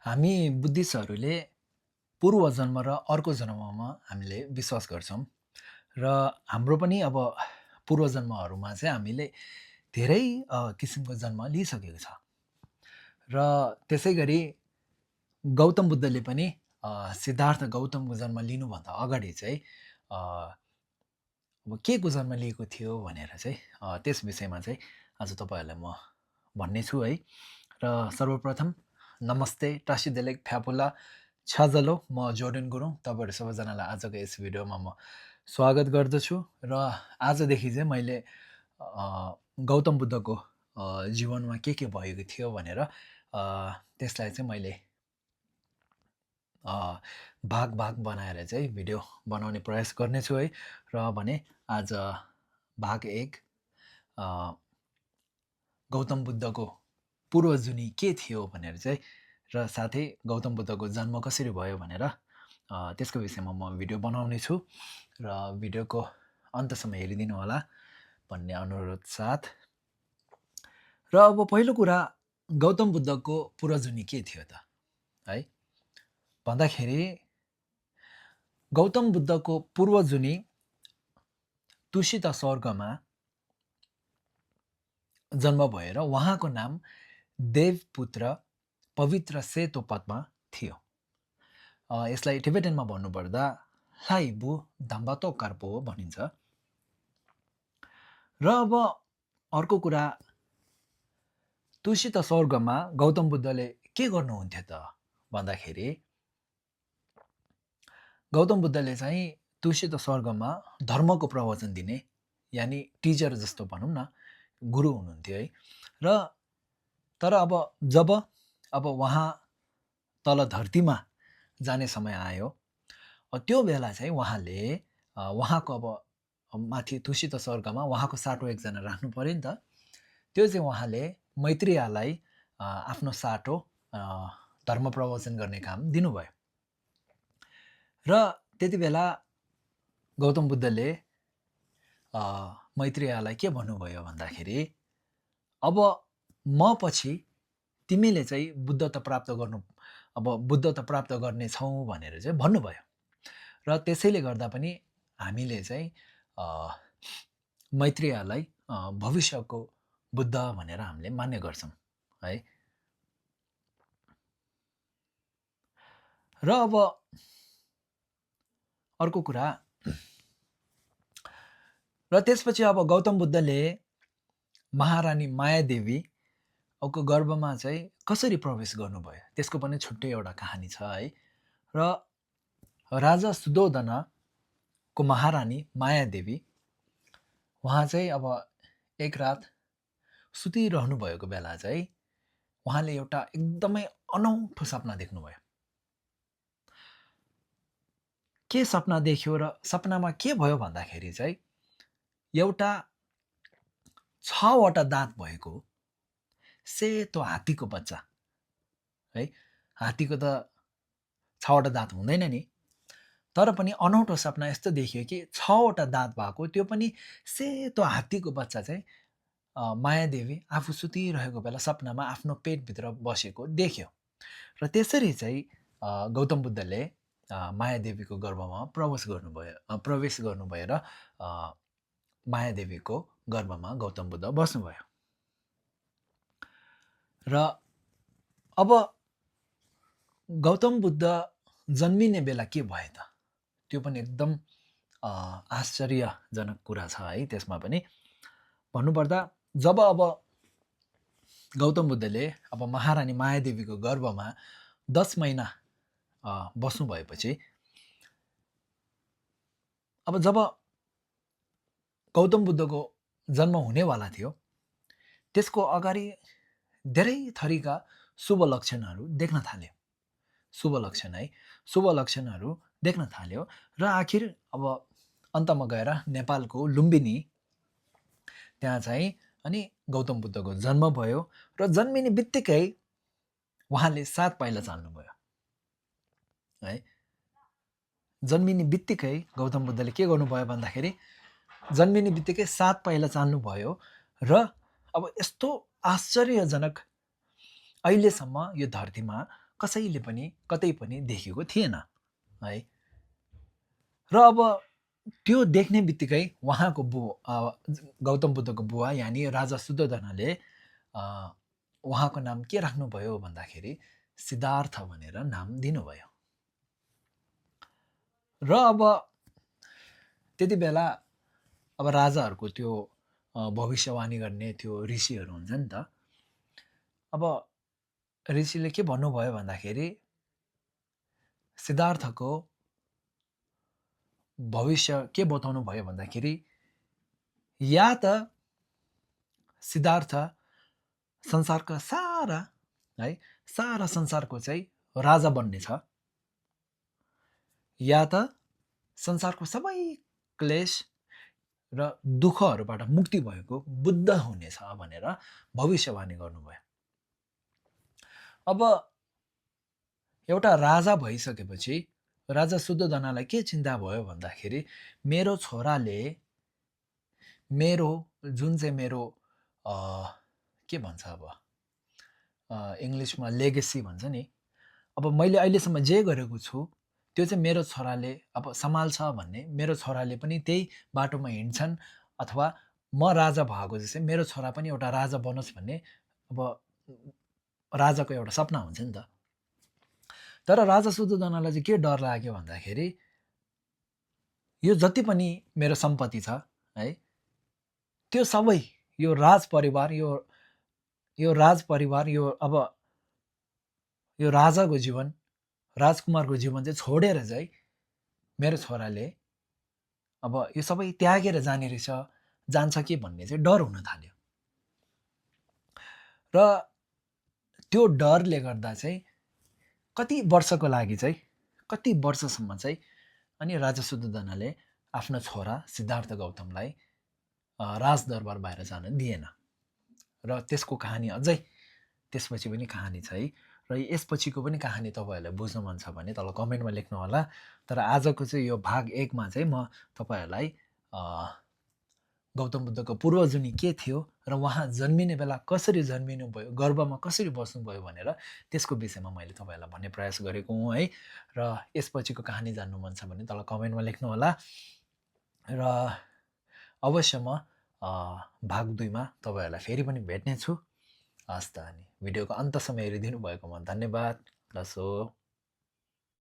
हामी बुद्धिस्टहरूले पूर्व जन्म र अर्को जन्ममा हामीले विश्वास गर्छौँ र हाम्रो पनि अब पूर्व जन्महरूमा चाहिँ हामीले धेरै किसिमको जन्म लिइसकेको छ र त्यसै गरी गौतम बुद्धले पनि सिद्धार्थ गौतमको जन्म लिनुभन्दा अगाडि चाहिँ अब के को जन्म लिएको थियो भनेर चाहिँ त्यस विषयमा चाहिँ आज तपाईँहरूलाई म भन्ने छु है। र सर्वप्रथम नमस्ते टासिदेलेक फ्यापुला छ्याजलो, म जोर्डन गुरुङ। तपाईँहरू सबैजनालाई आजको यस भिडियोमा म स्वागत गर्दछु। र आजदेखि चाहिँ मैले गौतम बुद्धको जीवनमा के भएको थियो भनेर त्यसलाई चाहिँ मैले भाग भाग बनाएर चाहिँ भिडियो बनाउने प्रयास गर्नेछु है। र भने आज भाग 1 गौतम बुद्धको पूर्वजुनी के थियो भनेर चाहिँ र साथै गौतम बुद्धको जन्म कसरी भयो भनेर त्यसको विषयमा म भिडियो बनाउने छु र भिडियोको अन्तसम्म हेरिदिनु होला भन्ने अनुरोध साथ। र अब पहिलो कुरा, गौतम बुद्धको पूर्वजुनी के थियो त है भन्दाखेरि गौतम बुद्धको पूर्वजुनी तुषित स्वर्गमा जन्म भएर उहाँको नाम देवपुत्र पवित्र सेतो पद्मा थियो। यसलाई टिबेटनमा भन्नुपर्दा लाइबु धाम्बातो कार्पो भनिन्छ। र अब अर्को कुरा, तुषित स्वर्गमा गौतम बुद्धले के गर्नुहुन्थ्यो त भन्दाखेरि गौतम बुद्धले चाहिँ तुषित स्वर्गमा धर्मको प्रवचन दिने, यानि टिचर जस्तो भनौँ न, गुरु हुनुहुन्थ्यो है। र तर जब उहाँ तल धरतीमा जाने समय आयो, त्यो बेला चाहिँ उहाँले उहाँको माथि तुषित स्वर्गमा उहाँको साटो एकजना राख्नु पर्यो नि त। त्यो चाहिँ उहाँले मैत्रेयलाई आफ्नो साटो धर्म प्रवचन गर्ने काम दिनुभयो। र त्यति बेला गौतम बुद्धले मैत्रेयलाई के भन्नुभयो भन्दाखेरि, अब म पछि तिमीले चाहिँ बुद्धता प्राप्त गर्ने छौ भनेर चाहिँ भन्नुभयो। र त्यसैले गर्दा पनि हामीले चाहिँ मैत्रेयलाई भविष्यको बुद्ध भनेर हामीले मान्ने गर्छौँ है। र अब अर्को कुरा, र त्यसपछि गौतम बुद्धले महारानी मायादेवी को गर्भमा चाहिँ कसरी प्रवेश गर्नुभयो त्यसको पनि छुट्टै एउटा कहानी छ है। र राजा सुद्धोधनको महारानी मायादेवी उहाँ चाहिँ एक रात सुतिरहनु भएको बेला चाहिँ उहाँले एउटा एकदमै अनौठो सपना देख्नुभयो। के सपना देख्यो र सपनामा के भयो भन्दाखेरि चाहिँ एउटा 6वटा दाँत भएको सेतो हात्तीको बच्चा है। हात्तीको त 6वटा दाँत हुँदैन नि, तर पनि अनौठो सपना यस्तो देखियो कि 6वटा दाँत भएको, त्यो पनि सेतो हात्तीको बच्चा चाहिँ मायादेवी आफू सुतिरहेको बेला सपनामा आफ्नो पेटभित्र बसेको देख्यो। र त्यसरी चाहिँ गौतम बुद्धले मायादेवीको गर्भमा प्रवेश गर्नुभयो र मायादेवीको गर्भमा गौतम बुद्ध बस्नुभयो। र अब गौतम बुद्ध जन्मिने बेला के भयो त, त्यो पनि एकदम आश्चर्यजनक कुरा छ है। त्यसमा पनि भन्नुपर्दा जब गौतम बुद्धले महारानी मायादेवीको गर्भमा 10 महिना बस्नु भएपछि जब गौतम बुद्धको जन्म हुनेवाला थियो, त्यसको अगाडि धेरै थरीका शुभ लक्षणहरू देख्न थाल्यो। शुभ लक्षणहरू देख्न थाल्यो। र आखिर अन्तमा गएर नेपालको लुम्बिनी त्यहाँ चाहिँ अनि गौतम बुद्धको जन्म भयो। र जन्मिने बित्तिकै उहाँले 7 पाइला चाल्नुभयो है। जन्मिने बित्तिकै गौतम बुद्धले के गर्नुभयो भन्दाखेरि जन्मिने बित्तिकै 7 पाइला चाल्नुभयो। र यस्तो आश्चर्यजनक अहिलेसम्म यो धरतीमा कसैले पनि कतै पनि देखेको थिएन है। र अब त्यो देख्ने बित्तिकै उहाँको गौतम बुद्धको बुवा यानि राजा शुद्धोधनले उहाँको नाम के राख्नुभयो भन्दाखेरि सिद्धार्थ भनेर नाम दिनुभयो। र अब त्यति बेला अब राजाहरूको त्यो भविष्यवाणी गर्ने त्यो ऋषिहरू हुन्छ नि त। अब ऋषिले के भन्नुभयो भन्दाखेरि सिद्धार्थको भविष्य के बताउनु भयो भन्दाखेरि या त सिद्धार्थ संसारका सारा संसारको चाहिँ राजा बन्नेछ, या त संसारको सबै क्लेश र दुःखहरूबाट मुक्ति भएको बुद्ध हुनेछ भनेर भविष्यवाणी गर्नुभयो। अब एउटा राजा भइसकेपछि राजा शुद्धोधनलाई के चिन्ता भयो भन्दाखेरि मेरो छोराले मेरो जुन चाहिँ मेरो के भन्छ अब इङ्ग्लिसमा लेगेसी भन्छ नि, अब मैले अहिलेसम्म जे गरेको छु त्यो चाहिँ मेरो छोराले अब सम्हाल्छ भन्ने, मेरो छोराले पनि त्यही बाटोमा हिँड्छन् अथवा म राजा भएको जस्तै मेरो छोरा पनि एउटा राजा बनोस् भन्ने अब राजाको एउटा सपना हुन्छ नि त। तर राजा शुद्धोधनलाई चाहिँ के डर लाग्यो भन्दाखेरि यो जति पनि मेरो सम्पत्ति छ है, त्यो सबै यो राजपरिवार अब यो राजाको जीवन, राजकुमारको जीवन चाहिँ छोडेर चाहिँ मेरो छोराले अब यो सबै त्यागेर जाने रहेछ, जान्छ कि भन्ने चाहिँ डर हुन थाल्यो। र त्यो डरले गर्दा चाहिँ कति वर्षको लागि चाहिँ कति वर्षसम्म चाहिँ अनि राजा शुद्धोधनले आफ्नो छोरा सिद्धार्थ गौतमलाई राजदरबार बाहिर जान दिएन। र त्यसको कहानी अझै त्यसपछि पनि कहानी छ है। र यसपछिको पनि कहानी तपाईँहरूलाई बुझ्नु मन छ भने तल कमेन्टमा लेख्नु होला। तर आजको चाहिँ यो भाग 1 मा चाहिँ म तपाईँहरूलाई गौतम बुद्धको पूर्वजनी के थियो र उहाँ जन्मिने बेला कसरी जन्मिनु भयो, गर्भमा कसरी बस्नुभयो भनेर त्यसको विषयमा मैले तपाईँहरूलाई भन्ने प्रयास गरेको हुँ है। र यसपछिको कहानी जान्नु मन छ भने तल कमेन्टमा लेख्नु होला। र अवश्य म भाग 2 मा तपाईँहरूलाई फेरि पनि भेट्नेछु। हस् त अनि भिडियोको अन्तसम्म हेरिदिनु भएकोमा धन्यवाद। लसो।